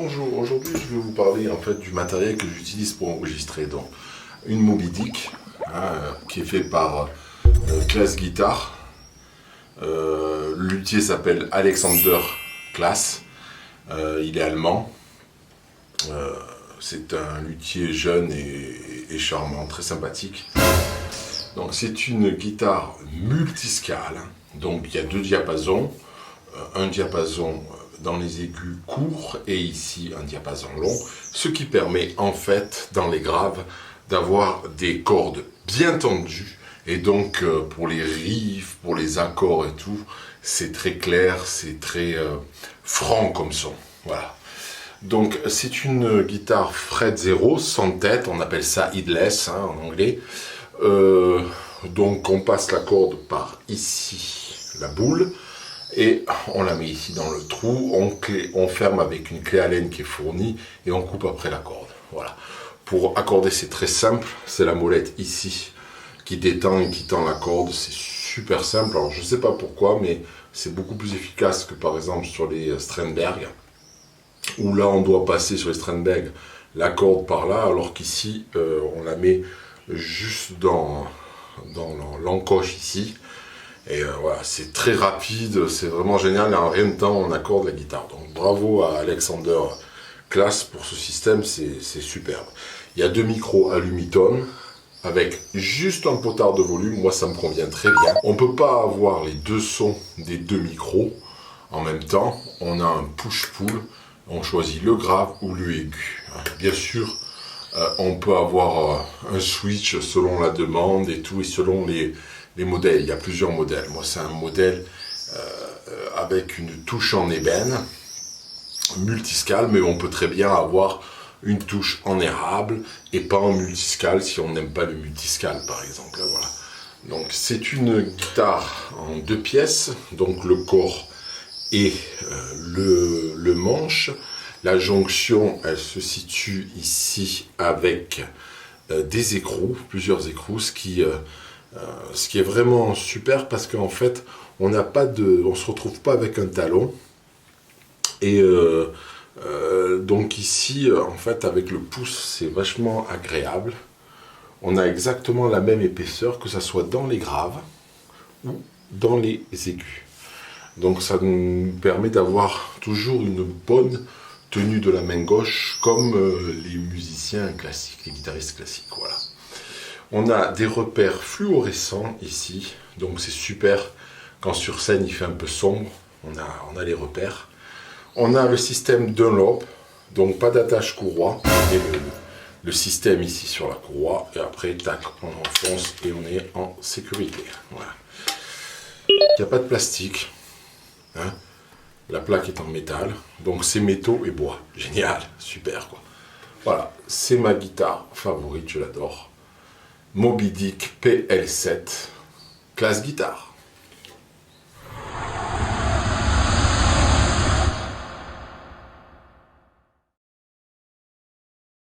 Bonjour, aujourd'hui je vais vous parler en fait du matériel que j'utilise pour enregistrer. Donc une Moby Dick qui est fait par Class Guitar. Luthier s'appelle Alexander Class. Il est allemand. C'est un luthier jeune et charmant, très sympathique. Donc c'est une guitare multiscale. Donc il y a deux diapasons. Un diapason dans les aigus courts et ici un diapason long, ce qui permet en fait dans les graves d'avoir des cordes bien tendues et donc pour les riffs, pour les accords et tout, c'est très clair, c'est très franc comme son. Voilà. Donc c'est une guitare fret 0 sans tête, on appelle ça headless en anglais. Donc on passe la corde par ici, la boule. Et on la met ici dans le trou, on ferme avec une clé Allen qui est fournie et on coupe après la corde. Voilà. Pour accorder, c'est très simple, c'est la molette ici qui détend et qui tend la corde, c'est super simple. Alors je ne sais pas pourquoi, mais c'est beaucoup plus efficace que par exemple sur les Strandberg, où là on doit passer sur les Strandberg la corde par là, alors qu'ici on la met juste dans l'encoche ici. Et voilà, c'est très rapide, c'est vraiment génial, et en rien de temps on accorde la guitare. Donc bravo à Alexander Class pour ce système, c'est superbe. Il y a deux micros Alumiton avec juste un potard de volume, moi ça me convient très bien. On ne peut pas avoir les deux sons des deux micros en même temps, on a un push-pull, on choisit le grave ou le aigu. Bien sûr, on peut avoir un switch selon la demande et tout, et selon les modèles. Il y a plusieurs modèles. Moi, c'est un modèle avec une touche en ébène, multiscale, mais on peut très bien avoir une touche en érable et pas en multiscale si on n'aime pas le multiscale, par exemple. Voilà. Donc, c'est une guitare en deux pièces, donc le corps et le manche. La jonction, elle se situe ici avec des écrous, plusieurs écrous, ce qui est vraiment super parce qu'en fait, on se retrouve pas avec un talon. Et donc ici, en fait, avec le pouce, c'est vachement agréable. On a exactement la même épaisseur, que ça soit dans les graves ou dans les aigus. Donc ça nous permet d'avoir toujours une bonne tenue de la main gauche, comme les musiciens classiques, les guitaristes classiques. Voilà. On a des repères fluorescents ici, donc c'est super. Quand sur scène il fait un peu sombre, on a les repères. On a le système Dunlop, donc pas d'attache courroie, et le système ici sur la courroie, et après, tac, on enfonce et on est en sécurité. Voilà. Il n'y a pas de plastique. La plaque est en métal, donc c'est métaux et bois. Génial, super quoi. Voilà, c'est ma guitare favorite, je l'adore. Moby Dick PL7, Class Guitar.